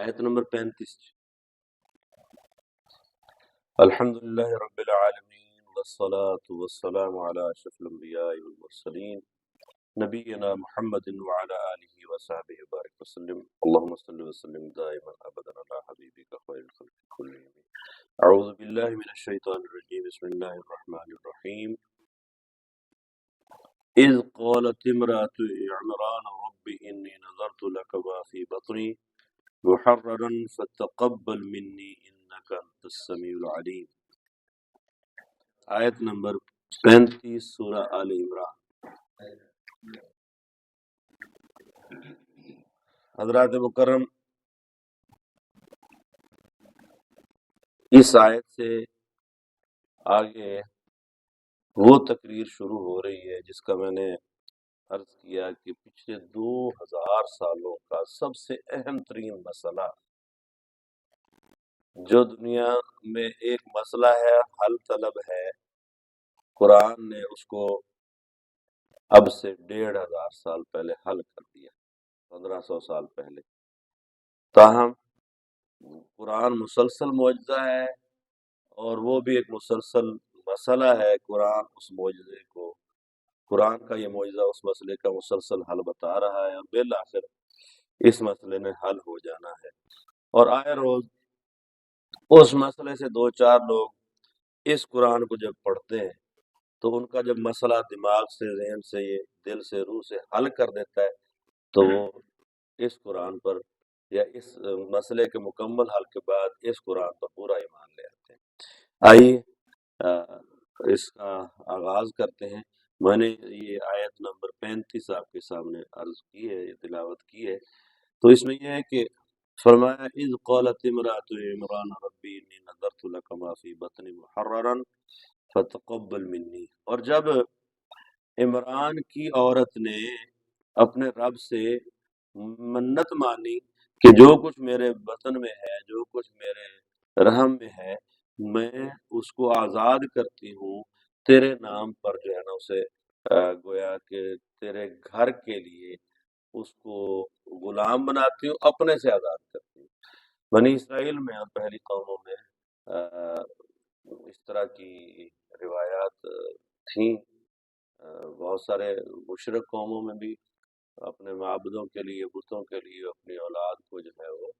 آیت نمبر 35 الحمدللہ رب العالمین والصلاة والسلام علی اشرف الانبیاء والمرسلین نبینا محمد وعلی آلہ وصحبہ وبارک وسلم اللہم صلی وسلم دائما ابدا علی حبیبک خیر الخلق کلہم اعوذ باللہ من الشیطان الرجیم بسم اللہ الرحمن الرحیم اذ قالت امرأة عمران رب انی نظرت لک ما فی بطنی محررا فتقبل منی انک انت السمیع العلیم۔ آیت نمبر 35 سورہ آل عمران۔ حضرات مکرم، اس آیت سے آگے وہ تقریر شروع ہو رہی ہے جس کا میں نے عرض کیا کہ پچھلے 2000 سالوں کا سب سے اہم ترین مسئلہ جو دنیا میں ایک مسئلہ ہے، حل طلب ہے، قرآن نے اس کو اب سے 1500 سال پہلے حل کر دیا، 1500 سال پہلے۔ تاہم قرآن مسلسل معجزہ ہے اور وہ بھی ایک مسلسل مسئلہ ہے۔ قرآن اس معجزے کو، قرآن کا یہ معجزہ اس مسئلے کا مسلسل حل بتا رہا ہے اور بالآخر اس مسئلے نے حل ہو جانا ہے۔ اور آئے روز اس مسئلے سے دو چار لوگ اس قرآن کو جب پڑھتے ہیں تو ان کا جب مسئلہ دماغ سے، ذہن سے، یہ دل سے، روح سے حل کر دیتا ہے تو وہ اس قرآن پر یا اس مسئلے کے مکمل حل کے بعد اس قرآن پر پورا ایمان لے آتے ہیں۔ آئیے اس کا آغاز کرتے ہیں۔ میں نے یہ آیت نمبر 35 آپ کے سامنے عرض کی ہے، یہ تلاوت کی ہے، تو اس میں یہ ہے کہ فرمایا اذ قالت امرأة عمران ربی انی نذرت لک ما فی بطنی محررا فتقبل منی۔ اور جب عمران کی عورت نے اپنے رب سے منت مانی کہ جو کچھ میرے بطن میں ہے، جو کچھ میرے رحم میں ہے، میں اس کو آزاد کرتی ہوں تیرے نام پر، جو ہے نا اسے گویا کہ تیرے گھر کے لیے اس کو غلام بناتی ہوں، اپنے سے آزاد کرتی ہوں۔ بنی اسرائیل میں اور پہلی قوموں میں اس طرح کی روایات تھیں۔ بہت سارے مشرک قوموں میں بھی اپنے معبودوں کے لیے، بتوں کے لیے اپنی اولاد کو جو ہے وہ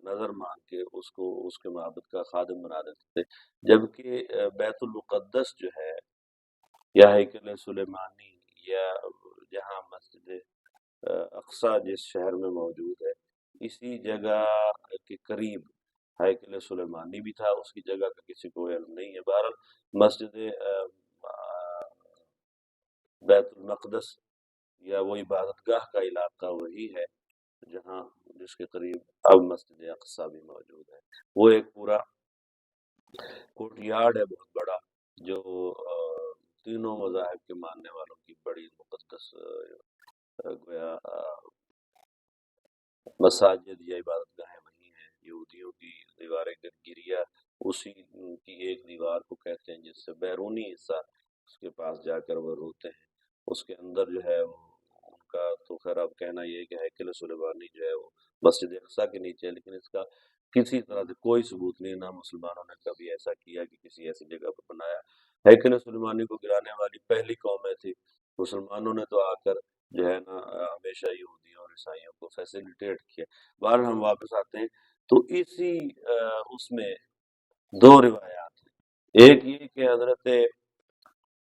نظر مان کے اس کو اس کے معبود کا خادم بنا دیتے تھے، جبکہ بیت المقدس جو ہے یا ہیکل سلیمانی یا جہاں مسجد اقصی جس شہر میں موجود ہے، اسی جگہ کے قریب ہیکل سلیمانی بھی تھا، اس کی جگہ کا کسی کو علم نہیں ہے۔ بہرحال مسجد بیت المقدس یا وہ عبادت گاہ کا علاقہ وہی ہے جہاں جس کے قریب اب مسجد اقصی بھی موجود ہے۔ وہ ایک پورا کورٹ یارڈ ہے بہت بڑا، جو تینوں مذاہب کے ماننے والوں کی بڑی مقدس گویا مساجد یا عبادت گاہیں وہی ہیں۔ یہودیوں کی دیوار گریا اسی کی ایک دیوار کو کہتے ہیں جس سے بیرونی حصہ اس کے پاس جا کر وہ روتے ہیں، اس کے اندر جو ہے وہ ان کا تو خیر اب کہنا یہ ہے کہ ہیکل سلیمانی جو ہے وہ مسجد اقصی کے نیچے ہے، لیکن اس کا کسی طرح سے کوئی ثبوت نہیں، نہ مسلمانوں نے کبھی ایسا کیا کہ کسی ایسی جگہ پر بنایا۔ ہیکل سلیمانی کو گرانے والی پہلی قومیں تھی، مسلمانوں نے تو آ کر جو ہے نا ہمیشہ یہودیوں اور عیسائیوں کو فیسیلیٹیٹ کیا۔ بہر ہم واپس آتے ہیں تو اسی اس میں دو روایات ہیں۔ ایک یہ کہ حضرت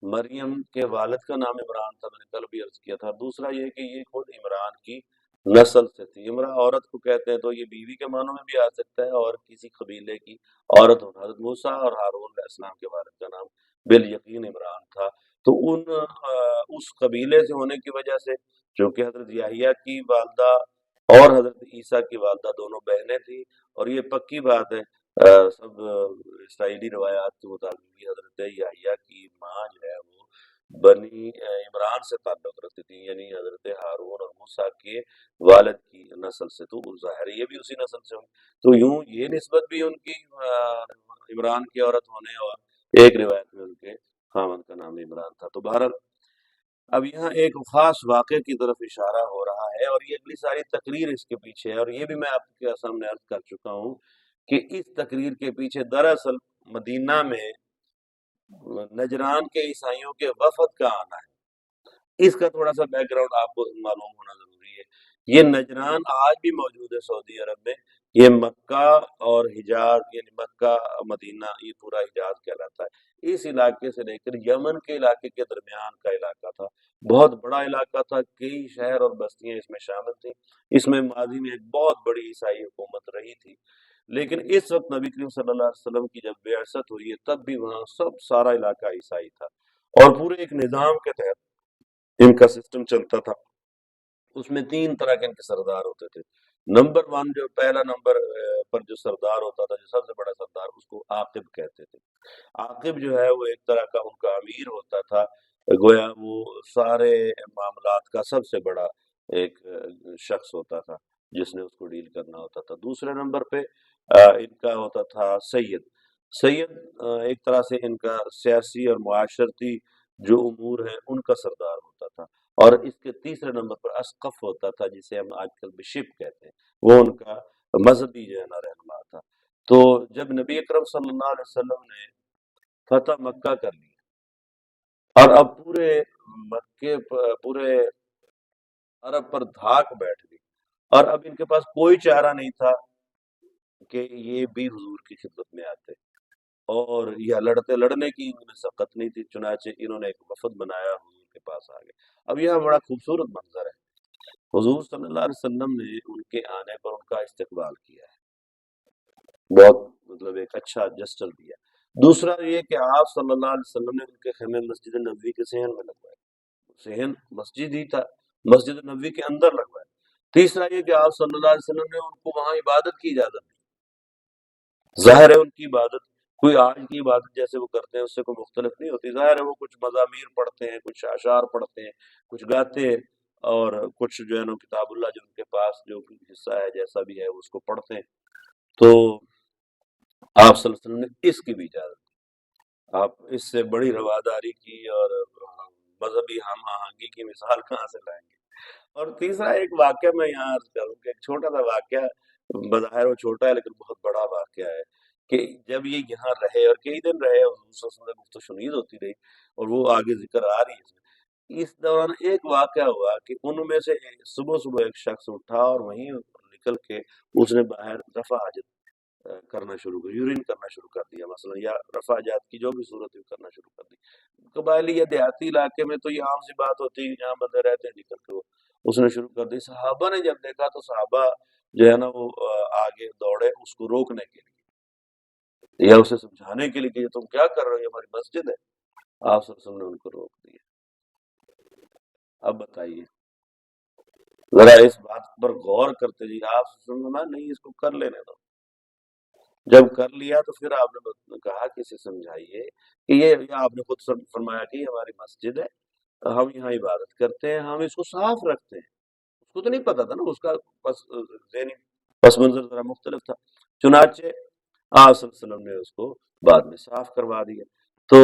مریم کے والد کا نام عمران تھا، میں نے کل بھی عرض کیا تھا۔ دوسرا یہ کہ یہ خود عمران کی نسل سے تھی۔ عمران عورت کو کہتے ہیں تو یہ بیوی کے معنوں میں بھی آ سکتا ہے اور کسی قبیلے کی عورت ہونا۔ حضرت موسیٰ اور ہارون علیہ السلام کے والد کا نام بالیقین عمران تھا، تو ان اس قبیلے سے ہونے کی وجہ سے، چونکہ حضرت یحییٰ کی والدہ اور حضرت عیسیٰ کی والدہ دونوں بہنیں تھیں، اور یہ پکی بات ہے سب اسرائیلی روایات کے مطابق بھی حضرت یحییٰ کی ماں جو ہے وہ بنی عمران سے تعلق رکھتی تھی، یعنی حضرت ہارون اور موسیٰ کے والد کی نسل سے، تو ظاہر ہے یہ بھی اسی نسل سے ہوں۔ تو یوں یہ نسبت بھی ان کی عمران کی عورت ہونے، اور ایک روایت میں ان کے خاوند کا نام عمران تھا۔ تو بہرحال اب یہاں ایک خاص واقعے کی طرف اشارہ ہو رہا ہے، اور یہ اگلی ساری تقریر اس کے پیچھے ہے، اور یہ بھی میں آپ کے سامنے عرض کر چکا ہوں کہ اس تقریر کے پیچھے دراصل مدینہ میں نجران کے عیسائیوں کے وفد کا آنا ہے۔ اس کا تھوڑا سا بیک گراؤنڈ آپ کو معلوم ہونا ضروری ہے۔ یہ نجران آج بھی موجود ہے سعودی عرب میں، یہ مکہ اور حجاز، یعنی مکہ مدینہ، یہ پورا حجاز کہلاتا ہے۔ اس علاقے سے لے کر یمن کے علاقے کے درمیان کا علاقہ تھا، بہت بڑا علاقہ تھا، کئی شہر اور بستیاں اس میں شامل تھیں۔ اس میں ماضی میں ایک بہت بڑی عیسائی حکومت رہی تھی، لیکن اس وقت نبی کریم صلی اللہ علیہ وسلم کی جب بعثت ہوئی ہے تب بھی وہاں سارا علاقہ عیسائی تھا، اور پورے ایک نظام کے تحت ان کا سسٹم چلتا تھا۔ اس میں تین طرح کے ان کے سردار ہوتے تھے۔ نمبر ون، جو پہلا نمبر پر جو سردار ہوتا تھا، جو سب سے بڑا سردار، اس کو عاقب کہتے تھے۔ عاقب جو ہے وہ ایک طرح کا ان کا امیر ہوتا تھا، گویا وہ سارے معاملات کا سب سے بڑا ایک شخص ہوتا تھا جس نے اس کو ڈیل کرنا ہوتا تھا۔ دوسرے نمبر پہ ان کا ہوتا تھا سید۔ سید ایک طرح سے ان کا سیاسی اور معاشرتی جو امور ہیں ان کا سردار ہوتا تھا، اور اس کے تیسرے نمبر پر اسقف ہوتا تھا، جسے ہم آج کل بشپ کہتے ہیں، وہ ان کا مذہبی جو ہے نا رہنما تھا۔ تو جب نبی اکرم صلی اللہ علیہ وسلم نے فتح مکہ کر لی، اور اب پورے مکے پورے عرب پر دھاک بیٹھ گئی، اور اب ان کے پاس کوئی چارہ نہیں تھا کہ یہ بھی حضور کی خدمت میں آتے، اور یہ لڑنے کی انہوں نے سبقت نہیں تھی، چنانچہ انہوں نے ایک وفد بنایا، حضور کے پاس آ گئے۔ اب یہ بڑا خوبصورت منظر ہے، حضور صلی اللہ علیہ وسلم نے ان کے آنے پر ان کا استقبال کیا ہے، بہت مطلب ایک اچھا جسٹر دیا۔ دوسرا یہ کہ آپ صلی اللہ علیہ وسلم نے ان کے خیمے مسجد نبوی کے صحن میں لگوائے، صحن مسجد ہی تھا، مسجد نبوی کے اندر لگوائے۔ تیسرا یہ کہ آپ صلی اللہ علیہ وسلم نے ان کو وہاں عبادت کی اجازت دی۔ ظاہر ہے ان کی عبادت کوئی آج کی عبادت جیسے وہ کرتے ہیں اس سے کوئی مختلف نہیں ہوتی، ظاہر ہے وہ کچھ مزامیر پڑھتے ہیں، کچھ اشعار پڑھتے ہیں، کچھ گاتے ہیں، اور کچھ جو ہے نا کتاب اللہ جو ان کے پاس جو حصہ ہے جیسا بھی ہے اس کو پڑھتے ہیں۔ تو آپ صلی اللہ علیہ وسلم نے اس کی بھی اجازت دی۔ آپ اس سے بڑی رواداری کی اور مذہبی ہم آہنگی کی مثال کہاں سے لائیں گے؟ اور تیسرا ایک واقعہ میں یہاں عرض کروں کہ ایک چھوٹا سا واقعہ، بظاہر وہ چھوٹا ہے لیکن بہت بڑا واقعہ ہے، کہ جب یہ یہاں رہے اور کئی دن رہے، حضور صلی اللہ علیہ وسلم سے گفت و شنید ہوتی رہی، اور وہ آگے ذکر آ رہی ہے اس میں۔ اس دوران ایک واقعہ ہوا کہ ان میں سے صبح صبح ایک شخص اٹھا اور وہیں نکل کے اس نے باہر رفع حاجت کرنا شروع کر، یورین کرنا شروع کر دیا مثلا، یا رفع حاجات کی جو بھی صورت ہے کرنا شروع کر دی۔ قبائلی یا دیہاتی علاقے میں تو یہ عام سی بات ہوتی ہے، جہاں بندے رہتے ہیں نکل کے وہ اس نے شروع کر دی۔ صحابہ نے جب دیکھا تو صحابہ جو ہے نا وہ آگے دوڑے اس کو روکنے کے لیے یا اسے سمجھانے کے لیے کہ تم کیا کر رہے ہو، یہ ہماری مسجد ہے۔ آپ صلی اللہ علیہ وسلم نے ان کو روک دیا۔ اب بتائیے ذرا اس بات پر غور کرتے جی، آپ صلی اللہ علیہ وسلم نے نہیں اس کو کر لینے دو، جب کر لیا تو پھر آپ نے کہا کہ اسے سمجھائیے کہ یہ آپ نے خود فرمایا کہ یہ ہماری مسجد ہے، ہم یہاں عبادت کرتے ہیں، ہم اس کو صاف رکھتے ہیں۔ اس کو تو نہیں پتا تھا نا، اس کا ذہنی پس منظر ذرا مختلف تھا، چنانچہ آپ صلی اللہ علیہ وسلم نے اس کو بعد میں صاف کروا دیا۔ تو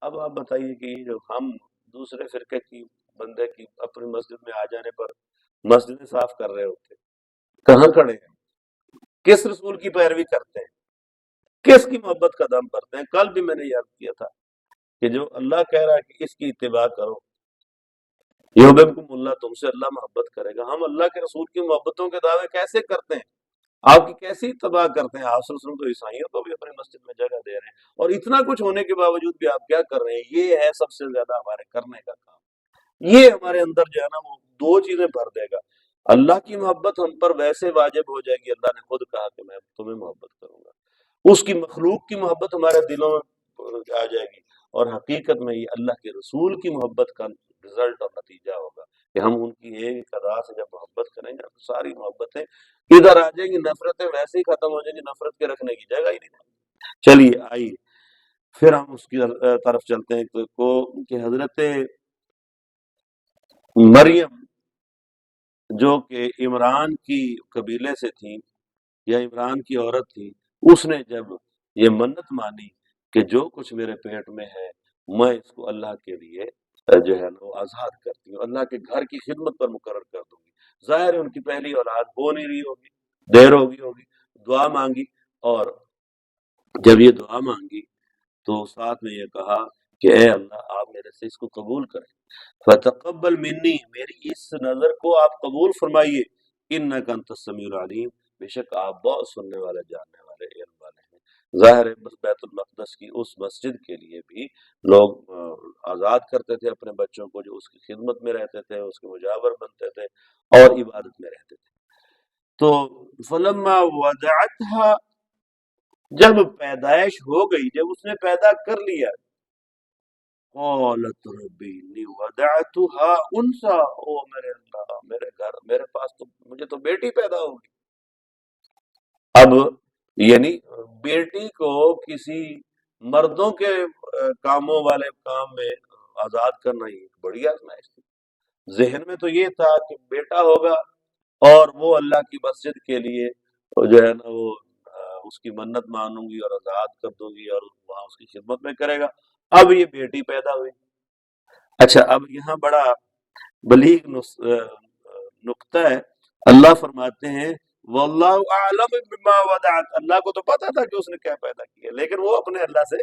اب آپ بتائیے کہ یہ جو ہم دوسرے فرقے کی بندے کی اپنی مسجد میں آ جانے پر مسجدیں صاف کر رہے ہوتے، کہاں کھڑے ہیں؟ کس رسول کی پیروی کرتے ہیں؟ کس کی محبت کا دم کرتے ہیں؟ کل بھی میں نے یاد کیا تھا کہ جو اللہ کہہ رہا ہے کہ اس کی اتباع کرو، یحببکم اللہ، تم سے اللہ محبت کرے گا، ہم اللہ کے رسول کی محبتوں کے دعوے کیسے کرتے ہیں؟ آپ کی کیسی اتباع کرتے ہیں؟ آپ صلی اللہ علیہ وسلم تو عیسائیوں کو بھی اپنی مسجد میں جگہ دے رہے ہیں، اور اتنا کچھ ہونے کے باوجود بھی آپ کیا کر رہے ہیں؟ یہ ہے سب سے زیادہ ہمارے کرنے کا کام، یہ ہمارے اندر جو ہے نا وہ دو چیزیں بھر دے گا۔ اللہ کی محبت ہم پر ویسے واجب ہو جائے گی، اللہ نے خود کہا کہ میں تمہیں محبت کروں گا، اس کی مخلوق کی محبت ہمارے دلوں میں آ جائے گی، اور حقیقت میں یہ اللہ کے رسول کی محبت کا رزلٹ اور نتیجہ ہوگا کہ ہم ان کی ایک ادا سے جب محبت کریں گے تو ساری محبتیں ادھر آ جائیں گی، نفرتیں ویسے ہی ختم ہو جائیں گی، نفرت کے رکھنے کی جگہ ہی نہیں۔ چلیے آئیے پھر ہم اس کی طرف چلتے ہیں کہ حضرت مریم جو کہ عمران کی قبیلے سے تھیں یا عمران کی عورت تھی، اس نے جب یہ منت مانی کہ جو کچھ میرے پیٹ میں ہے میں اس کو اللہ کے لیے جو ہے نا وہ آزاد کرتی ہوں، اللہ کے گھر کی خدمت پر مقرر کر دوں گی۔ ظاہر ہے ان کی پہلی اولاد ہو نہیں رہی ہوگی، دیر ہوگی، دعا مانگی، اور جب یہ دعا مانگی تو ساتھ میں یہ کہا کہ اے اللہ آپ میرے سے اس کو قبول کریں، فتقبل منی، میری اس نظر کو آپ قبول فرمائیے، انک انت السمیع العلیم، بے شک آپ بہت سننے والے، جاننے والے، علم والے ہیں۔ ظاہر ہے بس بیت المقدس کی اس مسجد کے لیے بھی لوگ آزاد کرتے تھے اپنے بچوں کو، جو اس کی خدمت میں رہتے تھے، اس کے مجاور بنتے تھے اور عبادت میں رہتے تھے۔ تو فلما وضعتها، جب پیدائش ہو گئی، جب اس نے پیدا کر لیا، قالت ربی انی وضعتها انثى، او میرے اللہ، میرے گھر، میرے پاس تو مجھے تو بیٹی پیدا ہوگی۔ اب یعنی بیٹی کو کسی مردوں کے کاموں والے کام میں آزاد کرنا ہی ایک بڑی آزمائش تھی۔ ذہن میں تو یہ تھا کہ بیٹا ہوگا اور وہ اللہ کی مسجد کے لیے جو ہے نا وہ اس کی منت مانوں گی اور آزاد کر دوں گی اور وہاں اس کی خدمت میں کرے گا۔ اب یہ بیٹی پیدا ہوئی۔ اچھا، اب یہاں بڑا بلیغ نقطہ ہے۔ اللہ فرماتے ہیں واللہ اعلم بما وضعت، اللہ کو تو پتا تھا کہ اس نے کیا پیدا کیا، لیکن وہ اپنے اللہ سے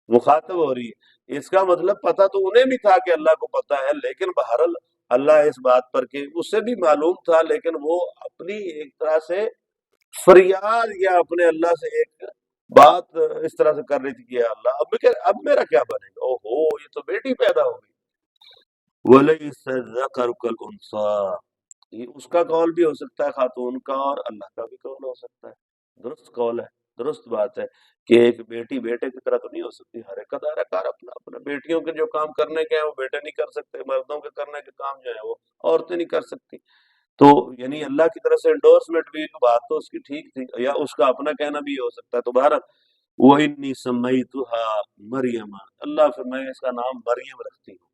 مخاطب ہو رہی ہے۔ اس کا مطلب پتا تو انہیں بھی تھا کہ اللہ کو پتا ہے، لیکن بہرحال اللہ اس بات پر کہ اسے بھی معلوم تھا، لیکن وہ اپنی ایک طرح سے فریاد یا اپنے اللہ سے ایک بات اس طرح سے کر رہی تھی کہ یا اللہ اب میرا کیا بنے گا، او ہو یہ تو بیٹی پیدا ہو گئی۔ وَلَيْسَ الذَّكَرُ كَالْأُنثَىٰ، یہ اس کا قول بھی ہو سکتا ہے خاتون کا، اور اللہ کا بھی قول ہو سکتا ہے۔ درست قول ہے، درست بات ہے کہ ایک بیٹی بیٹے کی طرح تو نہیں ہو سکتی، ہر ایک کا دائرہ کار اپنا اپنا۔ بیٹیوں کے جو کام کرنے کے ہیں وہ بیٹے نہیں کر سکتے، مردوں کے کرنے کے کام جو ہے وہ عورتیں نہیں کر سکتی۔ تو یعنی اللہ کی طرف سے انڈورسمنٹ بھی، ایک بات تو اس کی ٹھیک تھی، یا اس کا اپنا کہنا بھی ہو سکتا ہے۔ تو بہرحال وَإِنِّي سَمَّيْتُهَا مَرْيَمَ، اللہ فرمائے اس کا نام مریم رکھتی ہوں۔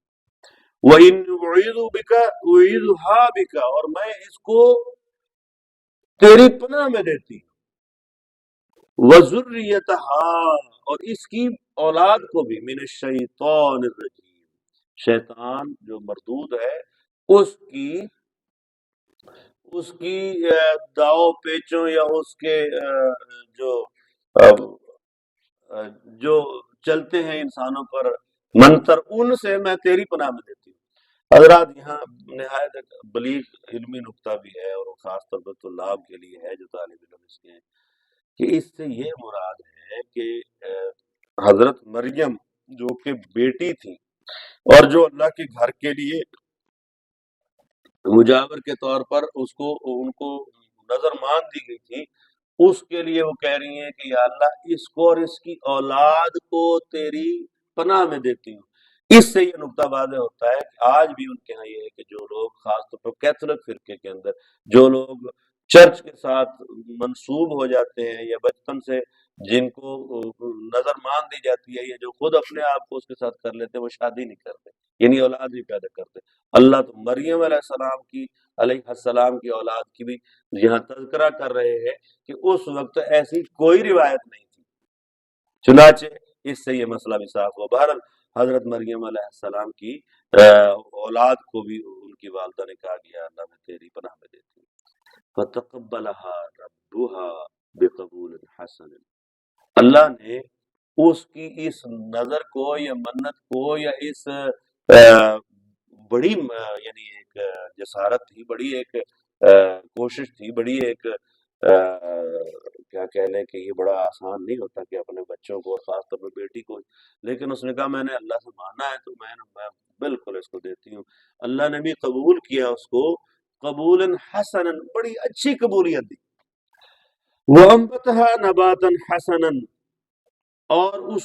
وَإِنِّي أُعِيذُ بِكَ أُعِيذُهَا بِكَ، اور میں اس کو تیری پناہ میں دیتی ہوں، وَذُرِّيَّتَهَا، اور اس کی اولاد کو بھی، من الشیطان الرجیم، شیطان جو مردود ہے اس کی داؤ پیچوں یا اس کے جو جو چلتے ہیں انسانوں پر منتر، ان سے میں تیری پناہ میں دیتی ہوں۔ حضرات یہاں نہایت ایک بلیغ علمی نقطہ بھی ہے، اور خاص طور پر طلاب کے لیے ہے جو طالب علم اس کے ہیں، کہ اس سے یہ مراد ہے کہ حضرت مریم جو کہ بیٹی تھی اور جو اللہ کے گھر کے لیے مجاور کے طور پر ان کو نظر مان دی گئی تھی، اس کے لیے وہ کہہ رہی ہیں کہ یا اللہ اس کو اور اس کی اولاد کو تیری پناہ میں دیتی ہوں۔ اس سے یہ نقطہ واضح ہوتا ہے کہ آج بھی ان کے ہاں یہ ہے کہ جو لوگ خاص طور پر کیتھولک فرقے کے اندر جو لوگ چرچ کے ساتھ منسوب ہو جاتے ہیں، یا بچپن سے جن کو نظر مان دی جاتی ہے، یا جو خود اپنے آپ کو اس کے ساتھ کر لیتے ہیں، وہ شادی نہیں کرتے، یعنی اولاد نہیں پیدا کرتے۔ اللہ تو مریم علیہ السلام کی اولاد کی بھی یہاں تذکرہ کر رہے ہیں کہ اس وقت ایسی کوئی روایت نہیں تھی، چنانچہ اس سے یہ مسئلہ بھی صاف ہوا۔ بہرحال حضرت مریم علیہ السلام کی اولاد کو بھی ان کی والدہ نے کہا کہ اللہ میں تیری پناہ میں دیتی ہوں۔ فَتَقَبَّلَهَا رَبُّهَا بِقَبُولٍ حَسَنٍ، اللہ نے اس کی اس نظر کو یا منت کو یا اس بڑی یعنی ایک جسارت تھی، بڑی ایک کوشش تھی، بڑی ایک کیا کہہ لیں کہ یہ بڑا آسان نہیں ہوتا کہ اپنے بچوں کو، خاص طور پر بیٹی کو، لیکن اس نے کہا میں نے اللہ سے ماننا ہے تو میں بالکل اس کو دیتی ہوں۔ اللہ نے بھی قبول کیا اس کو قبول حسنا، بڑی اچھی قبولیت دی۔ وَأَنبَتَهَا نَبَاتًا حَسَنًا، اور اس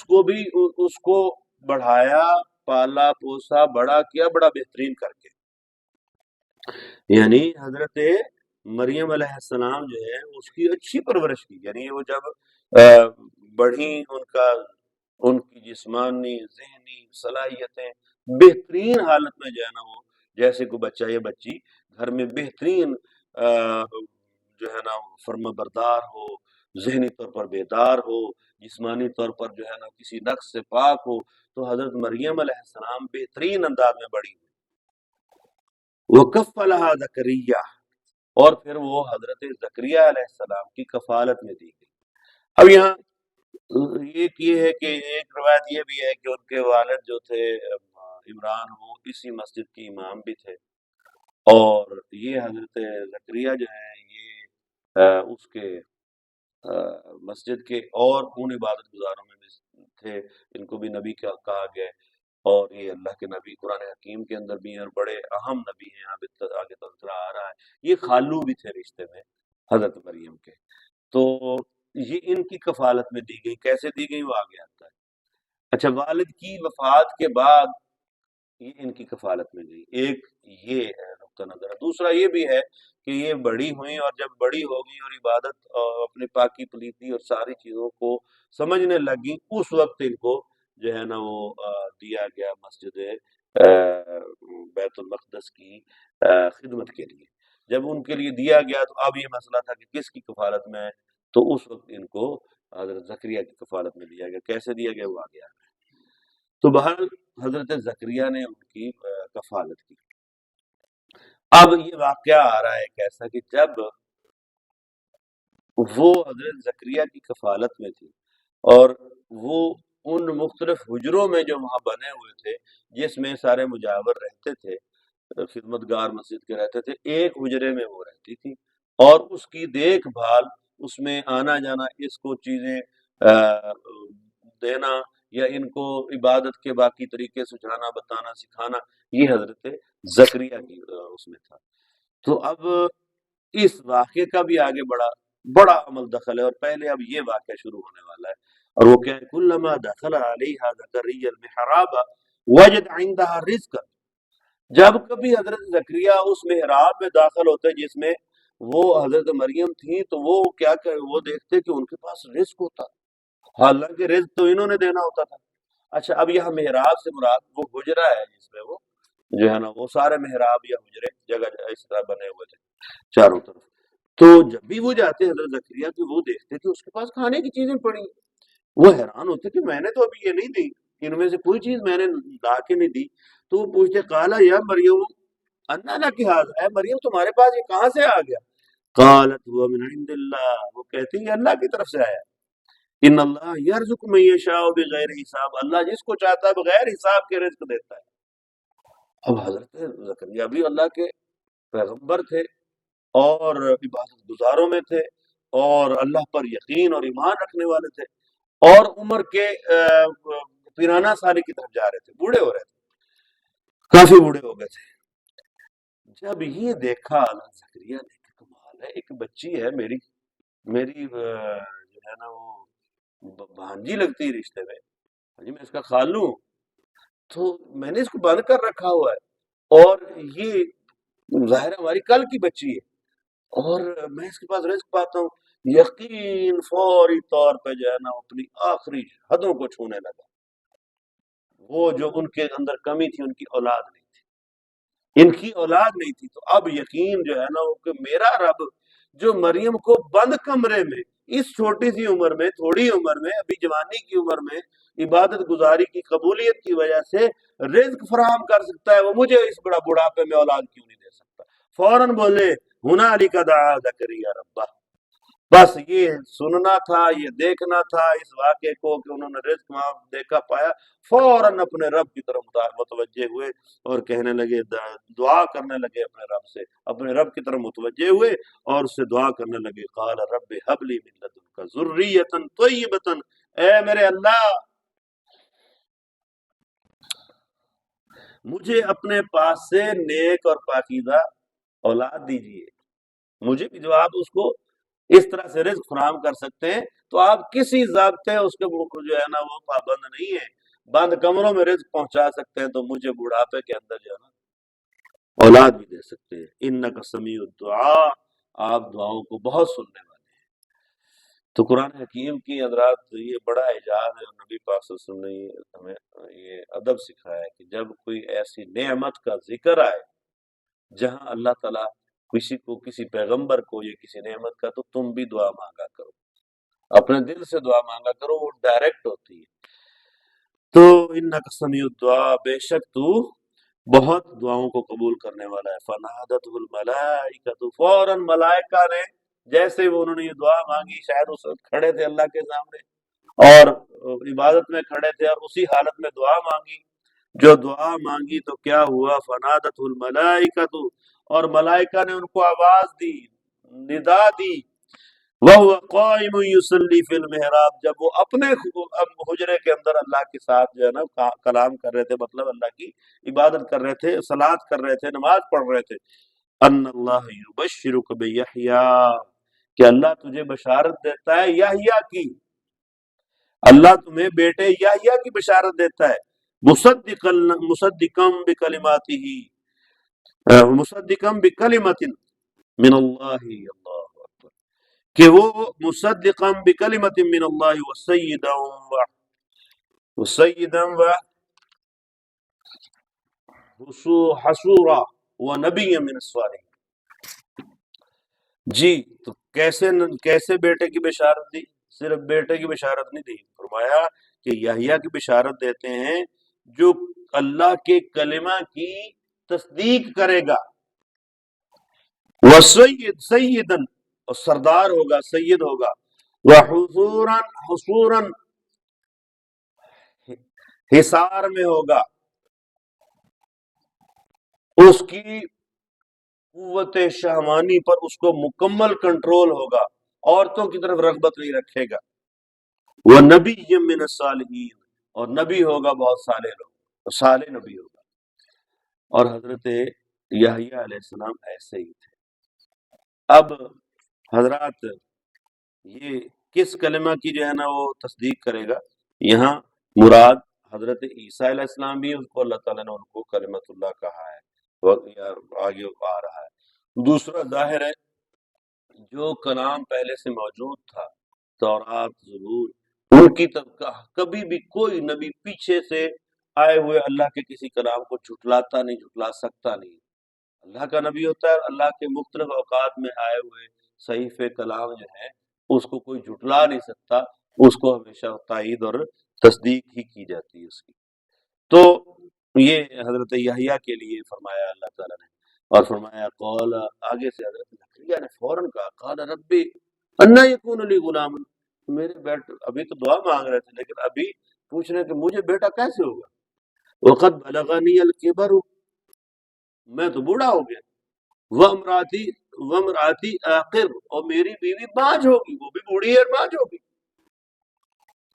کو بڑھایا، پالا پوسا، بڑا کیا، بڑا بہترین کر کے۔ یعنی حضرت مریم علیہ السلام جو ہے اس کی اچھی پرورش کی، یعنی وہ جب بڑھی، ان کی جسمانی ذہنی صلاحیتیں بہترین حالت میں جو ہے نا، وہ جیسے کوئی بچہ یا بچی گھر میں بہترین جو ہے نا فرما بردار ہو، ذہنی طور پر بیدار ہو، جسمانی طور پر جو ہے نا کسی نقص سے پاک ہو، تو حضرت مریم علیہ السلام بہترین انداز میں بڑی ہوئی، وکفلھا زکریا، اور پھر وہ حضرت زکریا علیہ السلام کی کفالت میں دی گئی۔ اب یہاں ایک یہ ہے کہ ایک روایت یہ بھی ہے کہ ان کے والد جو تھے عمران، وہ اسی مسجد کے امام بھی تھے، اور یہ حضرت زکریا جو ہے یہ اس کے مسجد کے اور ان عبادت گزاروں میں بھی تھے، ان کو بھی نبی کا کہا گیا ہے، اور یہ اللہ کے نبی قرآن حکیم کے اندر بھی ہیں، اور بڑے اہم نبی ہیں، آگے تذکرہ آ رہا ہے۔ یہ خالو بھی تھے رشتے میں حضرت مریم کے، تو یہ ان کی کفالت میں دی گئی۔ کیسے دی گئی وہ آگے آتا ہے۔ اچھا، والد کی وفات کے بعد یہ ان کی کفالت میں گئی، ایک یہ نقطہ نظر ہے۔ دوسرا یہ بھی ہے کہ یہ بڑی ہوئیں، اور جب بڑی ہوگی اور عبادت اور اپنے پاکی پلیتی اور ساری چیزوں کو سمجھنے لگی، اس وقت ان کو جو ہے نا وہ دیا گیا مسجد بیت المقدس کی خدمت کے لیے۔ جب ان کے لیے دیا گیا تو اب یہ مسئلہ تھا کہ کس کی کفالت میں ہے، تو اس وقت ان کو حضرت زکریا کی کفالت میں دیا گیا۔ کیسے دیا گیا وہ آگے آ گیا۔ تو بہرحال حضرت زکریا نے ان کی کفالت کی۔ اب یہ واقعہ آ رہا ہے کیسا کہ جب وہ حضرت زکریا کی کفالت میں تھی، اور وہ ان مختلف حجروں میں جو وہاں بنے ہوئے تھے، جس میں سارے مجاور رہتے تھے، خدمت گار مسجد کے رہتے تھے، ایک حجرے میں وہ رہتی تھی، اور اس کی دیکھ بھال، اس میں آنا جانا، اس کو چیزیں دینا، یا ان کو عبادت کے باقی طریقے سجھانا، بتانا، سکھانا، یہ حضرت زکریا کی اس میں تھا۔ تو اب اس واقعے کا بھی آگے بڑا عمل دخل ہے، اور پہلے اب یہ واقعہ شروع ہونے والا ہے، اور وہ کیا ہے، کلما دخل علیہا زکریا المحراب وجد عندها رزقا، جب کبھی حضرت زکریا اس محراب میں داخل ہوتے جس میں وہ حضرت مریم تھی، تو وہ کیا کہ وہ دیکھتے کہ ان کے پاس رزق ہوتا، حالانکہ رزق تو انہوں نے دینا ہوتا تھا۔ اچھا، اب یہاں محراب سے مراد وہ حجرہ ہے جس میں وہ جو ہے نا وہ سارے محراب یا حجرے جگہ اس طرح بنے ہوئے تھے چاروں طرف۔ تو جب بھی وہ جاتے حضرت زکریا کہ وہ دیکھتے کہ اس کے پاس کھانے کی چیزیں پڑی ہیں، وہ حیران ہوتے کہ میں نے تو ابھی یہ نہیں دی، ان میں سے کوئی چیز میں نے لا کے نہیں دی۔ تو وہ پوچھتے قالا یا مریم انا لکی ھذا، اے مریم تمہارے پاس یہ کہاں سے آ گیا؟ قالت هو من عند اللہ، وہ کہتی ہیں اللہ کی طرف سے آیا۔ ان اللہ یرزق من یشاء بغیر حساب، اللہ جس کو چاہتا ہے بغیر حساب کے رزق دیتا ہے۔ اب حضرت زکریا بھی اللہ کے پیغمبر تھے، اور عبادت گزاروں میں تھے، اور اللہ پر یقین اور ایمان رکھنے والے تھے، اور عمر کے پیرانہ سالی کی طرف جا رہے تھے، بوڑھے ہو رہے تھے، کافی بوڑھے ہو گئے تھے۔ جب یہ دیکھا حضرت زکریا نے کہ کمال ہے، ایک بچی ہے میری جو ہے نا وہ بھانجی لگتی ہے رشتے میں، میں اس کا خالو ہوں، تو میں نے اس کو بند کر رکھا ہوا ہے، اور یہ ظاہر ہے ہماری کل کی بچی ہے، اور میں اس کے پاس رزق پاتا ہوں۔ یقین فوری طور پہ جو ہے نا اپنی آخری حدوں کو چھونے لگا۔ وہ جو ان کے اندر کمی تھی، ان کی اولاد نہیں تھی، ان کی اولاد نہیں تھی، تو اب یقین جو ہے نا وہ کہ میرا رب جو مریم کو بند کمرے میں اس چھوٹی سی عمر میں، تھوڑی عمر میں، ابھی جوانی کی عمر میں عبادت گزاری کی قبولیت کی وجہ سے رزق فراہم کر سکتا ہے، وہ مجھے اس بڑا بڑھاپے میں اولاد کیوں نہیں دے سکتا؟ فوراً بولے ہنالک دعا زکریا ربہ۔ بس یہ سننا تھا، یہ دیکھنا تھا اس واقعے کو کہ انہوں نے رزق وہاں دیکھا پایا، فوراً اپنے رب کی طرف متوجہ ہوئے، اور کہنے لگے، دعا کرنے لگے اپنے رب سے، اپنے رب کی طرف متوجہ ہوئے اور اس سے دعا کرنے لگے، قال رب ہب لی من لدنک ذریۃ طیبۃ، اے میرے اللہ مجھے اپنے پاس سے نیک اور پاکیزہ اولاد دیجیے۔ مجھے بھی جو آپ اس کو اس طرح سے رزق فراہم کر سکتے ہیں، تو آپ کسی ضابطے اس کے جو ہے نا وہ پابند نہیں ہے، بند کمروں میں رزق پہنچا سکتے ہیں، تو مجھے بڑھاپے کے اندر جو ہے نا اولاد بھی دے سکتے ہیں۔ انک سمیع الدعاء، آپ دعاؤں کو بہت سننے والے ہیں۔ تو قرآن حکیم کی حضرات یہ بڑا اعجاز ہے، اور نبی پاک صلی اللہ علیہ وسلم نے ہمیں یہ ادب سکھایا ہے کہ جب کوئی ایسی نعمت کا ذکر آئے جہاں اللہ تعالیٰ کسی کو، کسی پیغمبر کو یا کسی نعمت کا، تو تم بھی دعا مانگا کرو، اپنے دل سے دعا مانگا کرو، وہ ڈائریکٹ ہوتی ہے۔ تو انک سمیع الدعا، بے شک تو بہت دعاؤں کو قبول کرنے والا ہے. فنادت الملائکۃ، فوراً ملائکہ نے، جیسے وہ انہوں نے یہ دعا مانگی، شاید اس وقت کھڑے تھے اللہ کے سامنے اور عبادت میں کھڑے تھے اور اسی حالت میں دعا مانگی. جو دعا مانگی تو کیا ہوا، فنادت الملائکۃ، اور ملائکہ نے ان کو آواز دی، ندا دی، وَهُوَ قَائِمٌ يُصَلِّي فِي الْمِحْرَابِ، جب وہ اپنے حجرے کے اندر اللہ کے ساتھ جو ہے نا کلام کر رہے تھے، مطلب اللہ کی عبادت کر رہے تھے، صلات کر رہے تھے، نماز پڑھ رہے تھے. ان اللہ یبشرک بیحییٰ، کہ اللہ تجھے بشارت دیتا ہے یحییٰ کی، اللہ تمہیں بیٹے یحییٰ کی بشارت دیتا ہے. مصدقا بکلماتہ، مصدقا بکلمت من اللہ، اللہ اکبر، کہ وہ مصدقا بکلمت من اللہ وسیدا وحصورا ونبی من الصالحین. جی تو کیسے بیٹے کی بشارت دی؟ صرف بیٹے کی بشارت نہیں دی، فرمایا کہ یحییٰ کی بشارت دیتے ہیں جو اللہ کے کلمہ کی تصدیق کرے گا، سیدن، اور سردار ہوگا، سید ہوگا، وحصورا، حصورا، حصار میں ہوگا، اس کی قوت شہوانی پر اس کو مکمل کنٹرول ہوگا، عورتوں کی طرف رغبت نہیں رکھے گا. وہ نبی من الصالحین، اور نبی ہوگا بہت صالح لوگ، صالح نبی ہوگا. اور حضرت یحییٰ علیہ السلام ایسے ہی تھے. اب حضرات یہ کس کلمہ کی جو ہے نا وہ تصدیق کرے گا؟ یہاں مراد حضرت عیسیٰ علیہ السلام بھی، اس کو اللہ تعالیٰ نے ان کو کلمت اللہ کہا ہے، آگے آ رہا ہے. دوسرا ظاہر ہے جو کلام پہلے سے موجود تھا، تورات، زبور، ان کی کبھی بھی کوئی نبی پیچھے سے آئے ہوئے اللہ کے کسی کلام کو جھٹلاتا نہیں، جھٹلا سکتا نہیں. اللہ کا نبی ہوتا ہے، اللہ کے مختلف اوقات میں آئے ہوئے صحیفے کلام جو ہیں اس کو کوئی جھٹلا نہیں سکتا، اس کو ہمیشہ تائید اور تصدیق ہی کی جاتی ہے اس کی. تو یہ حضرت یحییٰ کے لیے فرمایا اللہ تعالیٰ نے. اور فرمایا قول، آگے سے حضرت زکریا نے فوراً کہا، قال ربی انا یکون لی غلام، میرے بیٹے، ابھی تو دعا مانگ رہے تھے لیکن ابھی پوچھ رہے کہ مجھے بیٹا کیسے ہوگا، وقد بلغنی الکبر، میں تو بوڑھا ہو گیا، وامراتی آخر، اور میری بیوی بانج ہوگی، وہ بھی بوڑھی ہے بانج ہوگی.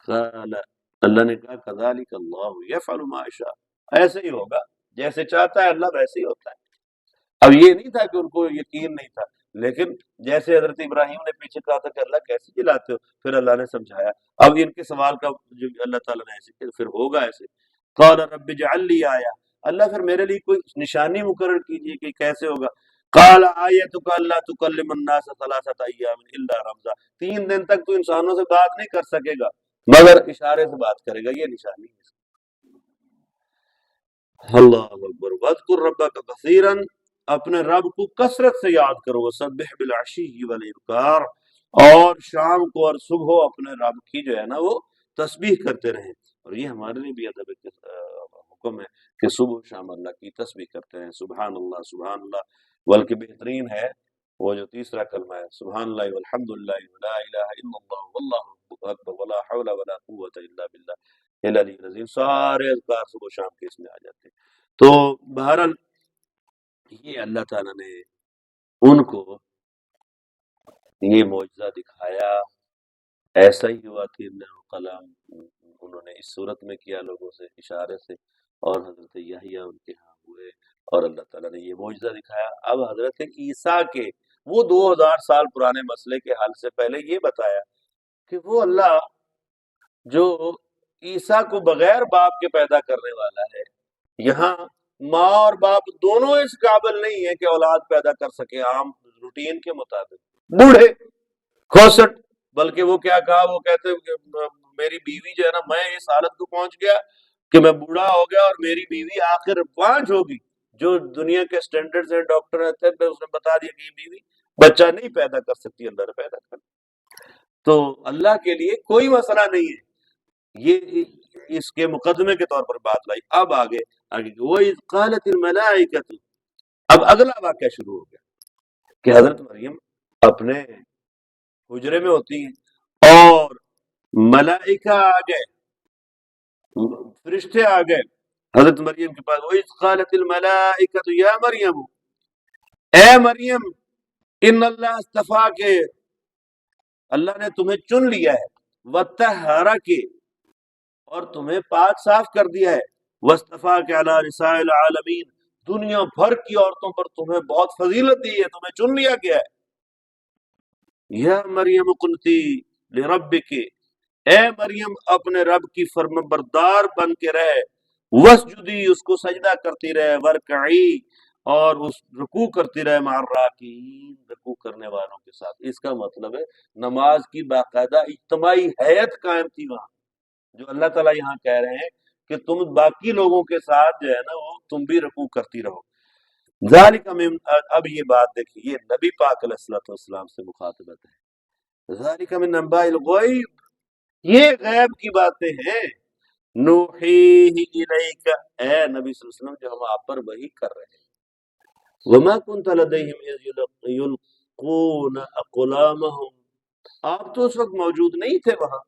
قال، اللہ نے کہا کذالک اللہ یفعل ما یشاء، ایسے ہی ہوگا جیسے چاہتا ہے اللہ ویسے ہی ہوتا ہے. اب یہ نہیں تھا کہ ان کو یقین نہیں تھا، لیکن جیسے حضرت ابراہیم نے پیچھے کہا تھا کہ اللہ کیسے جلاتے ہو، پھر اللہ نے سمجھایا. اب ان کے سوال کا جو اللہ تعالیٰ نے ایسے کہ پھر ہوگا ایسے. قال رب اجعل لی آیا، اللہ پھر میرے لیے کوئی نشانی مقرر کیجئے کہ کیسے ہوگا. قال آیتک اللہ تکلم الناس ثلاثۃ ایام الا رمزا، 3 دن تک تو انسانوں سے بات نہیں کر سکے گا مگر اشارے سے بات کرے گا، یہ نشانی ہے. اللہ اکبر. واذکر ربک کثیرا، اپنے رب کو کثرت سے یاد کرو، وسبح بالعشی والابکار، اور شام کو اور صبح اپنے رب کی جو ہے نا وہ تسبیح کرتے رہیں. اور یہ ہمارے لیے بھی ادب حکم ہے کہ صبح و شام اللہ کی تسبیح کرتے رہیں. سبحان اللہ، سبحان اللہ. بلکہ بہترین ہے وہ جو تیسرا کلمہ ہے، سبحان اللہ والحمد للہ ولا الہ الا اللہ واللہ اکبر ولا حول ولا قوۃ الا باللہ العلی العظیم. سارے اذکار صبح و شام کے اس میں آ جاتے ہیں. تو بہرحال یہ اللہ تعالیٰ نے ان کو یہ معجزہ دکھایا. ایسا ہی ہوا کہ قلم انہوں نے اس صورت میں کیا لوگوں سے اشارے سے، اور حضرت یحییٰ ان کے ہاں ہوئے اور اللہ تعالیٰ نے یہ معجزہ دکھایا. اب حضرت عیسیٰ کے وہ 2000 سال پرانے مسئلے کے حل سے پہلے یہ بتایا کہ وہ اللہ جو عیسیٰ کو بغیر باپ کے پیدا کرنے والا ہے، یہاں ماں اور باپ دونوں اس قابل نہیں ہے کہ اولاد پیدا کر سکے عام روٹین کے مطابق، بوڑھے کھوسٹ. بلکہ وہ کیا کہا، وہ کہتے کہ میری بیوی جو ہے نا، میں اس حالت کو پہنچ گیا کہ میں بوڑھا ہو گیا اور میری بیوی آخر 5 ہوگی. جو دنیا کے سٹینڈرڈز ہیں، ڈاکٹر رہتے ہیں، اس نے بتا دیا کہ یہ بیوی بچہ نہیں پیدا کر سکتی، اللہ نے پیدا کر. تو اللہ کے لیے کوئی مسئلہ نہیں ہے. یہ اس کے مقدمے کے طور پر بات لائی. اب آگے وَإِذْ قَالَتِ الْمَلَائِكَةُ، اب اگلا واقعہ شروع ہو گیا کہ حضرت مریم اپنے حجرے میں ہوتی ہیں اور ملائکہ آ گئے، فرشتے آ گئے حضرت مریم کے پاس. وَإِذْ قَالَتِ الْمَلَائِكَةُ يَا مَرْيَمُ، اے مریم، ان اللہ استفا کے، اللہ نے تمہیں چن لیا ہے، وَطَہَّرَكِ، اور تمہیں پاک صاف کر دیا ہے، وَاصْطَفَاكَ عَلَىٰ نِسَاءِ الْعَالَمِينَ، دنیا بھر کی عورتوں پر تمہیں بہت فضیلت دی ہے، تمہیں چن لیا گیا ہے. یا مریم اقنتی لربک، اے مریم اپنے رب کی فرم بردار بن کے رہے، وسجدی، اس کو سجدہ کرتی رہے، ورکعی، اور اس رکوع کرتی رہے، مع الراکعین، رکوع کرنے والوں کے ساتھ. اس کا مطلب ہے نماز کی باقاعدہ اجتماعی ہیئت قائم تھی وہاں. جو اللہ تعالیٰ یہاں کہہ رہے ہیں کہ تم باقی لوگوں کے ساتھ جو ہے نا وہ تم بھی رکوع کرتی رہو. ذالک من، اب یہ بات دیکھیے، یہ نبی پاک علیہ الصلوۃ والسلام سے مخاطبت ہے. ذالک من انباء الغیب، یہ غیب کی باتیں ہیں. نوحیہ الیک، اے نبی صلی اللہ علیہ وسلم جو ہم آپ پر وحی کر رہے ہیں. وما كنت لديهم اذ يلقون اقلامهم، آپ تو اس وقت موجود نہیں تھے وہاں.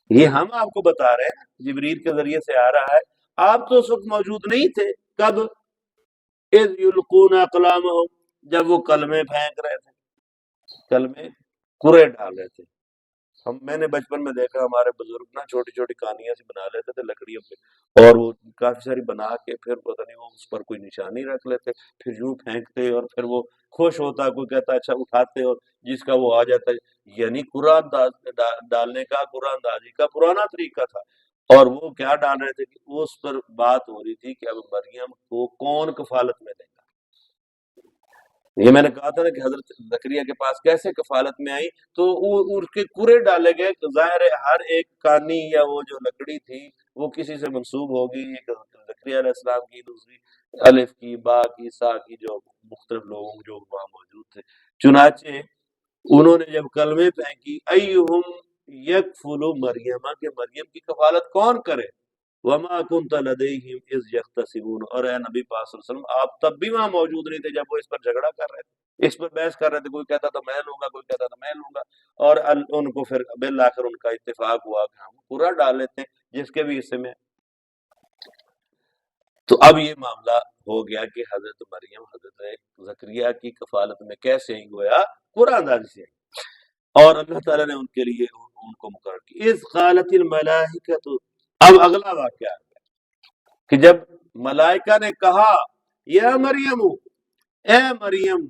یہ ہم آپ کو بتا رہے ہیں، جبریل کے ذریعے سے آ رہا ہے. آپ تو اس وقت موجود نہیں تھے. کب؟ اذ یلقون اقلامهم، جب وہ کلمے پھینک رہے تھے، کلمے کرے ڈال رہے تھے. میں نے بچپن میں دیکھا ہمارے بزرگ نا چھوٹی چھوٹی کہانیاں سے بنا لیتے تھے لکڑیوں پہ، اور وہ کافی ساری بنا کے پھر پتہ نہیں وہ اس پر کوئی نشانی رکھ لیتے، پھر یوں پھینکتے اور پھر وہ خوش ہوتا، کوئی کہتا اچھا اٹھاتے، اور جس کا وہ آ جاتا. یعنی قرآن ڈالنے کا، قرآن دازی کا پرانا طریقہ تھا. اور وہ کیا ڈال رہے تھے کہ اس پر بات ہو رہی تھی کہ اب مریم کو کون کفالت میں لے گا. یہ میں نے کہا تھا نا کہ حضرت زکریا کے پاس کیسے کفالت میں آئی، تو اس کے کرے ڈالے گئے. ظاہر ہے ہر ایک کانی یا وہ جو لکڑی تھی وہ کسی سے منسوب ہوگی، ایک زکریا علیہ السلام کی، دوسری الف کی، با کی، سا کی، جو مختلف لوگوں جو وہاں موجود تھے. چنانچہ انہوں نے جب کلمے پھینکی، ایہم یکفل مریم، کہ مریم کی کفالت کون کرے. وما كنت لديهم اذ يختصمون، اور اے نبی پاک صلی اللہ علیہ وسلم آپ تب بھی وہاں موجود نہیں تھے جب وہ اس پر جھگڑا کر رہے تھے، اس پر بحث کر رہے تھے. کوئی کہتا تھا میں لوں گا، کوئی کہتا تھا میں لوں گا، اور ان کو پھر بالآخر ان کا اتفاق ہوا کہ ہم پورا ڈال لیتے ہیں جس کے بھی حصے میں. تو اب یہ معاملہ ہو گیا کہ حضرت مریم حضرت زکریا کی کفالت میں کیسے ہی گویا قرآن دازی سے، اور اللہ تعالیٰ نے ان کے لیے ان کو مقرر کی. اذ قالت الملائکۃ، اب اگلا واقعہ کہ جب ملائکہ نے کہا یا مریم، اے مریم.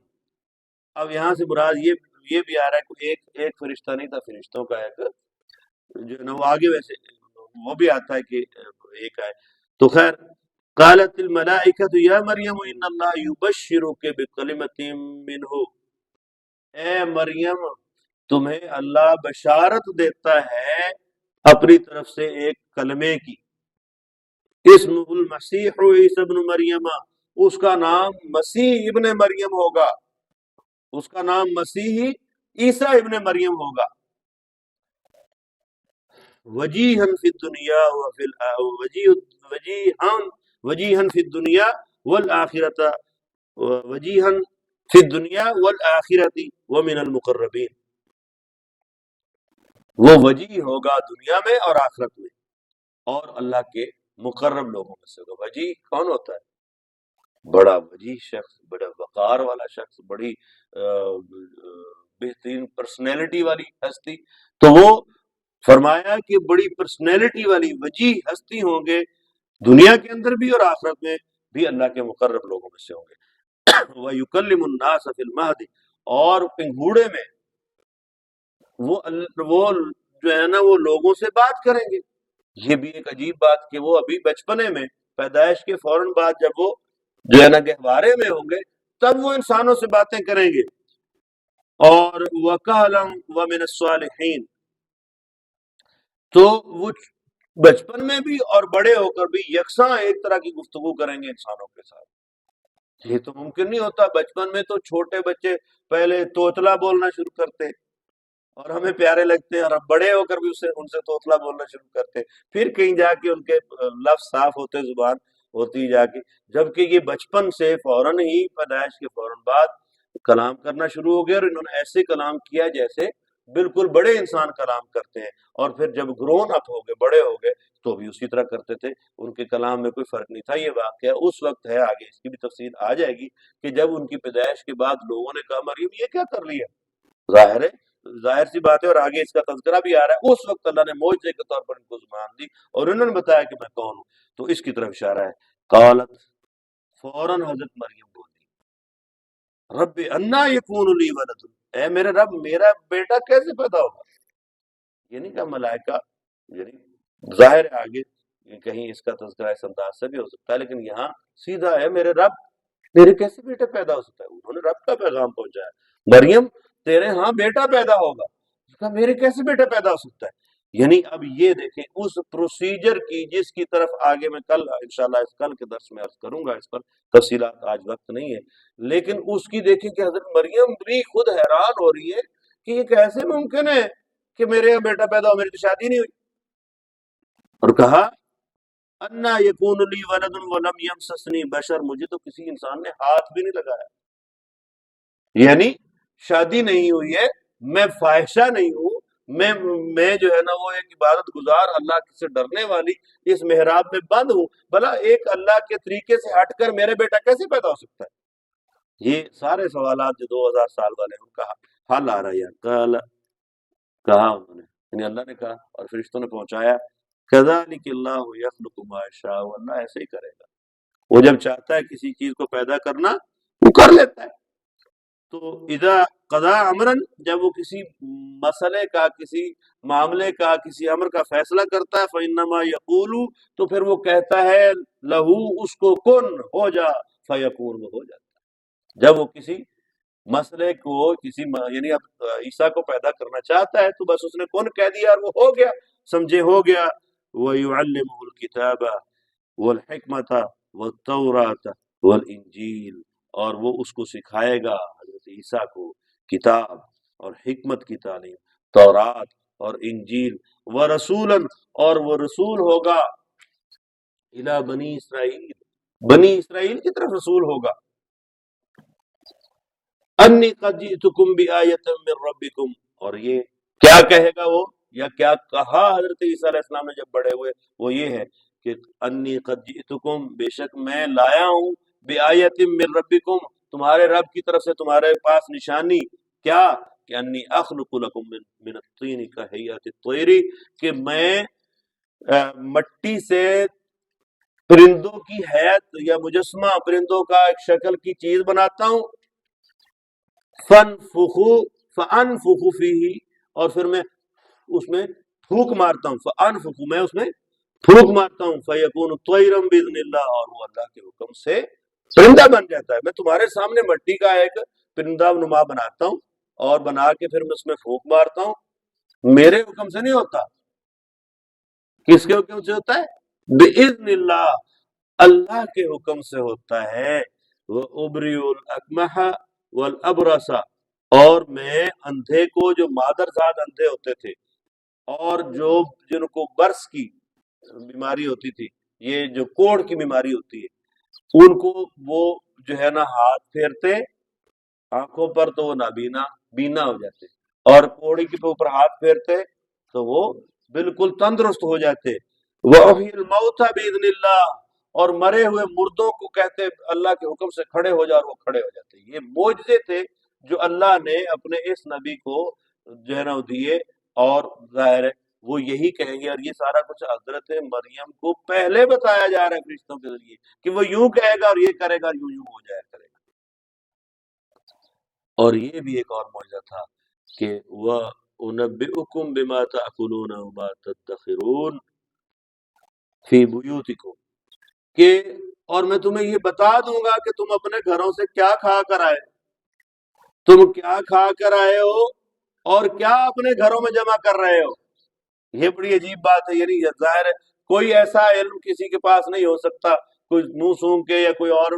اب یہاں سے مراد یہ بھی آ رہا ہے کہ ایک فرشتہ نہیں تھا، فرشتوں کا ایک جو ہے نا وہ آگے ویسے وہ بھی آتا ہے کہ ایک ہے. تو خیر، قالت الملائکۃ یا مریم ان اللہ یبشرک بکلمۃ منہ، اے مریم تمہیں اللہ بشارت دیتا ہے اپنی طرف سے ایک کلمے کی. اسمہ المسیح عیسی ابن مریم، اس کا نام مسیح ابن مریم ہوگا، اس کا نام مسیح عیسیٰ ابن مریم ہوگا. وجیہا فی الدنیا وجیہا فی الدنیا والآخرۃ، وجیہا فی الدنیا والآخرۃ ومن المقربین. وہ وجیح ہوگا دنیا میں اور آخرت میں، اور اللہ کے مقرب لوگوں میں سے ہوگا. وجیح کون ہوتا ہے؟ بڑا وجیح شخص، بڑا وقار والا شخص، بڑی بہترین پرسنالٹی والی ہستی. تو وہ فرمایا کہ بڑی پرسنالٹی والی وجیح ہستی ہوں گے دنیا کے اندر بھی اور آخرت میں بھی اللہ کے مقرب لوگوں میں سے ہوں گے. وَيُكَلِّمُ النَّاسَ فِي الْمَهْدِ، اور پنگھوڑے میں وہ جو ہے نا وہ لوگوں سے بات کریں گے. یہ بھی ایک عجیب بات کہ وہ ابھی بچپنے میں پیدائش کے فوراً بعد جب وہ جو ہے نا گہوارے میں ہوں گے تب وہ انسانوں سے باتیں کریں گے. اور وَكَهْلًا وَمِنَ الصَّالِحِينَ، تو وہ بچپن میں بھی اور بڑے ہو کر بھی یکساں ایک طرح کی گفتگو کریں گے انسانوں کے ساتھ. یہ تو ممکن نہیں ہوتا. بچپن میں تو چھوٹے بچے پہلے توتلا بولنا شروع کرتے، اور ہمیں پیارے لگتے ہیں، اور اب بڑے ہو کر بھی ان سے توتلا بولنا شروع کرتے ہیں، پھر کہیں جا کے ان کے لفظ صاف ہوتے، زبان ہوتی جا کے، جبکہ یہ بچپن سے فوراً ہی پیدائش کے فوراً بعد کلام کرنا شروع ہو گیا، اور انہوں نے ایسے کلام کیا جیسے بالکل بڑے انسان کلام کرتے ہیں، اور پھر جب گرون اپ ہو گئے، بڑے ہو گئے، تو بھی اسی طرح کرتے تھے، ان کے کلام میں کوئی فرق نہیں تھا۔ یہ واقعہ اس وقت ہے، آگے اس کی بھی تفصیل آ جائے گی، کہ جب ان کی پیدائش کے بعد لوگوں نے کہا مریم یہ کیا کر رہی ہے، ظاہر ہے، ظاہر سی بات ہے، اور آگے اس کا تذکرہ بھی آ رہا ہے، اس وقت اللہ نے معجزے کے طور پر ان کو زبان دی، اور انہوں نے بتایا کہ میں کون ہوں، تو اس کی طرف اشارہ ہے۔ قالت، فوراً حضرت مریم بولی، رب انا یکون لی ولد، اے میرے رب میرا بیٹا کیسے پیدا ہوگا؟ یہ نہیں کہا ملائکہ، یعنی ظاہر ہے آگے کہیں اس کا تذکرہ اس انداز سے بھی ہو سکتا ہے، لیکن یہاں سیدھا ہے میرے رب میرے کیسے بیٹا پیدا ہو سکتا ہے؟ انہوں نے رب کا پیغام پہنچایا، مریم تیرے ہاں بیٹا پیدا ہوگا، اس کا میرے کیسے بیٹا پیدا ہو سکتا ہے؟ یعنی اب یہ دیکھیں اس پروسیجر کی جس کی طرف آگے میں کل انشاءاللہ اس کل کے درس میں عرض کروں گا، اس پر تفصیلات آج وقت نہیں ہے، لیکن اس کی دیکھیں کہ حضرت مریم بھی خود حیران ہو رہی ہے کہ یہ کیسے ممکن ہے کہ میرے یہاں بیٹا پیدا ہو، میری تو شادی نہیں ہوئی، اور کہا انا یکون لی ولد ولم یمسسنی بشر، مجھے تو کسی انسان نے ہاتھ بھی نہیں لگایا، یعنی شادی نہیں ہوئی ہے، میں فاحشہ نہیں ہوں، میں جو ہے نا وہ ایک عبادت گزار اللہ سے ڈرنے والی اس محراب میں بند ہوں، بھلا ایک اللہ کے طریقے سے ہٹ کر میرے بیٹا کیسے پیدا ہو سکتا ہے؟ یہ سارے سوالات جو 2000 سال والے ہیں ان کا حل آ رہا ہے، کہا انہوں نے، یعنی اللہ نے کہا اور فرشتوں نے پہنچایا، کذالک اللہ یخلق ما یشاء، اللہ ایسے ہی کرے گا، وہ جب چاہتا ہے کسی چیز کو پیدا کرنا وہ کر لیتا ہے۔ تو اذا قضا امرن، جب وہ کسی مسئلے کا، کسی معاملے کا، کسی امر کا فیصلہ کرتا ہے، فانما یقول، تو پھر وہ کہتا ہے لہو، اس کو، کن، ہو جا، فیکون، وہ ہو جاتا ہے۔ جب وہ کسی مسئلے کو یعنی اب عیسیٰ کو پیدا کرنا چاہتا ہے تو بس اس نے کون کہہ دیا اور وہ ہو گیا، سمجھے ہو گیا۔ وَيُعَلِّمُهُ الْكِتَابَ وَالْحِكْمَةَ وَالتَّوْرَاةَ وَالْإِنْجِيلَ، اور وہ اس کو سکھائے گا حضرت عیسیٰ کو کتاب اور حکمت کی تعلیم، تورات اور انجیل، وَرَسُولًا، اور وہ رسول ہوگا، اِلَى بنی اسرائیل، بنی اسرائیل کی طرف رسول ہوگا، انی قد جئتکم بآیۃ من ربکم، اور یہ کیا کہے گا وہ، یا کیا کہا حضرت عیسیٰ علیہ السلام نے جب بڑے ہوئے، وہ یہ ہے کہ انی قد جئتکم، بے شک میں لایا ہوں، بآیۃ من ربکم، تمہارے رب کی طرف سے تمہارے پاس نشانی، کیا کہ انی اخلق لکم من الطین کہیئۃ الطیر، کہ میں مٹی سے پرندوں کی حیت یا مجسمہ پرندوں کا ایک شکل کی چیز بناتا ہوں، فانفخ فیہ، اور پھر میں اس میں پھونک مارتا ہوں، فانفخ، میں اس میں پھونک مارتا ہوں، فیکون طیرا باذن اللہ، اور وہ اللہ کے حکم سے پرندہ بن جاتا ہے۔ میں تمہارے سامنے مٹی کا ایک پرندہ نما بناتا ہوں، اور بنا کے پھر میں اس میں پھونک مارتا ہوں، میرے حکم سے نہیں ہوتا، کس کے حکم سے ہوتا ہے؟ باذن اللہ، اللہ کے حکم سے ہوتا ہے۔ وَأُبْرِئُ الْأَكْمَحَ وَالْأَبْرَصَ، اور میں اندھے کو، جو مادرزاد اندھے ہوتے تھے اور جن کو برس کی بیماری ہوتی تھی، یہ جو کوڑ کی بیماری ہوتی ہے، ان کو وہ جو ہے نا ہاتھ پھیرتے آنکھوں پر تو وہ نابینا بینا ہو جاتے، اور کوڑی کے اوپر ہاتھ پھیرتے تو وہ بالکل تندرست ہو جاتے۔ وَأُحْيِي الْمَوْتَى بِإِذْنِ اللَّهِ، اور مرے ہوئے مردوں کو کہتے اللہ کے حکم سے کھڑے ہو جا، اور وہ کھڑے ہو جاتے۔ یہ معجزے تھے جو اللہ نے اپنے اس نبی کو جو ہے نا دیے، اور ظاہر ہے وہ یہی کہیں گے، اور یہ سارا کچھ حضرت مریم کو پہلے بتایا جا رہا ہے فرشتوں کے ذریعے کہ وہ یوں کہے گا اور یہ کرے گا، یوں یوں ہو جایا کرے گا۔ اور یہ بھی ایک اور معجزہ تھا کہ وَأُنَبِّئُكُم بِمَا تَأْكُلُونَ وَمَا تَدَّخِرُونَ فِي بُيُوتِكُمْ، کہ اور میں تمہیں یہ بتا دوں گا کہ تم اپنے گھروں سے کیا کھا کر آئے، تم کیا کھا کر آئے ہو اور کیا اپنے گھروں میں جمع کر رہے ہو۔ یہ بڑی عجیب بات ہے، یعنی ظاہر ہے کوئی ایسا علم کسی کے پاس نہیں ہو سکتا، کوئی منہ سونگ کے یا کوئی اور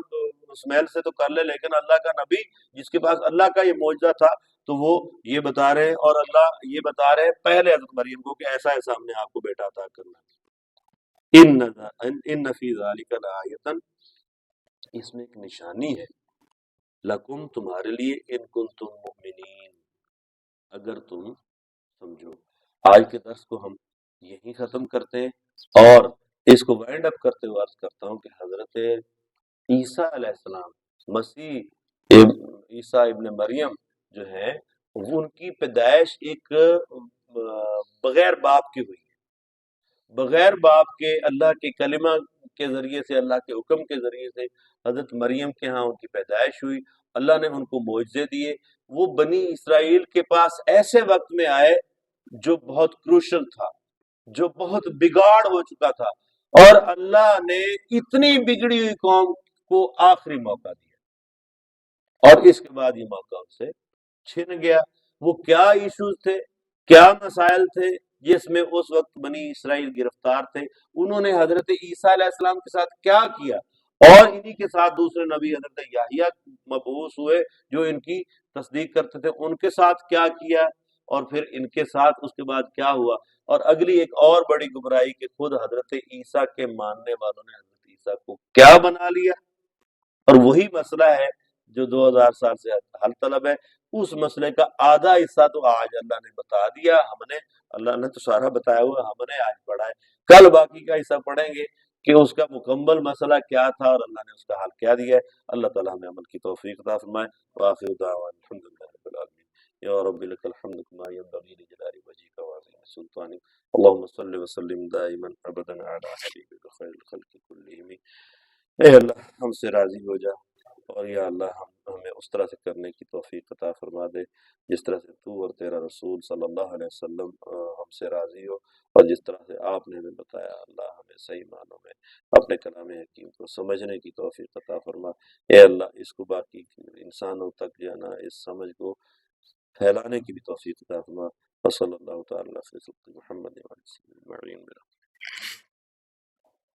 اسمیل سے تو کر لے، لیکن اللہ کا نبی جس کے پاس اللہ کا یہ معجزہ تھا، تو وہ یہ بتا رہے ہیں، اور اللہ یہ بتا رہے ہیں پہلے حضرت مریم کو کہ ایسا ایسا ہم نے آپ کو بیٹا عطا کرنا ان فی ذالک لآیۃ، اس میں ایک نشانی ہے، لکم تمہارے لیے، ان کنتم مؤمنین، اگر تم سمجھو۔ آج کے درس کو ہم یہیں ختم کرتے ہیں، اور اس کو وائنڈ اپ کرتے ہوئے عرض کرتا ہوں کہ حضرت عیسیٰ علیہ السلام، مسیح عیسیٰ ابن مریم جو ہے، وہ ان کی پیدائش ایک بغیر باپ کی ہوئی، بغیر باپ کے اللہ کے کلمہ کے ذریعے سے، اللہ کے حکم کے ذریعے سے حضرت مریم کے ہاں ان کی پیدائش ہوئی۔ اللہ نے ان کو معجزے دیے، وہ بنی اسرائیل کے پاس ایسے وقت میں آئے جو بہت کروشل تھا، جو بہت بگاڑ ہو چکا تھا، اور اللہ نے اتنی بگڑی ہوئی قوم کو آخری موقع دیا، اور اس کے بعد یہ موقع ان سے چھن گیا۔ وہ کیا ایشوز تھے، کیا مسائل تھے جس میں اس وقت بنی اسرائیل گرفتار تھے، انہوں نے حضرت عیسیٰ علیہ السلام کے ساتھ کیا کیا، اور انہی کے ساتھ دوسرے نبی حضرت یحییٰ مبعوث ہوئے جو ان کی تصدیق کرتے تھے، ان کے ساتھ کیا کیا، اور پھر ان کے ساتھ اس کے بعد کیا ہوا، اور اگلی ایک اور بڑی گمراہی کہ خود حضرت عیسیٰ کے ماننے والوں نے حضرت عیسیٰ کو کیا بنا لیا، اور وہی مسئلہ ہے جو 2000 سال سے حل طلب ہے۔ اس مسئلے کا آدھا حصہ تو آج اللہ نے بتا دیا، ہم نے، اللہ نے تو سارا بتایا ہوا، ہم نے آج پڑھا ہے، کل باقی کا حصہ پڑھیں گے کہ اس کا مکمل مسئلہ کیا تھا اور اللہ نے اس کا حل کیا دیا ہے۔ اللہ تعالیٰ ہمیں عمل کی توفیق عطا فرمائے۔ وآخر دعوانا الحمدللہ رب العالمین۔ یا رب لک الحمد کما ينبغي لجلال وجهك وعظيم سلطانك، اللهم صل وسلم دائما ابدا على حبيبك خير الخلق كلهم۔ اے اللہ ہم سے راضی ہو جا، اور یا اللہ ہمیں اس طرح سے کرنے کی توفیق عطا فرما دے جس طرح سے تو اور تیرا رسول صلی اللہ علیہ وسلم ہم سے راضی ہو، اور جس طرح سے آپ نے ہمیں بتایا، اللہ ہمیں صحیح معنوں میں اپنے کلام حکیم کو سمجھنے کی توفیق عطا فرما۔ اے اللہ اس کو باقی انسانوں تک جو ہے نا، اس سمجھ کو پھیلانے کی بھی توفیق عطا فرما۔ وصلی اللہ تعالی علی سیدنا محمد وعلی آلہ وصحبہ اجمعین۔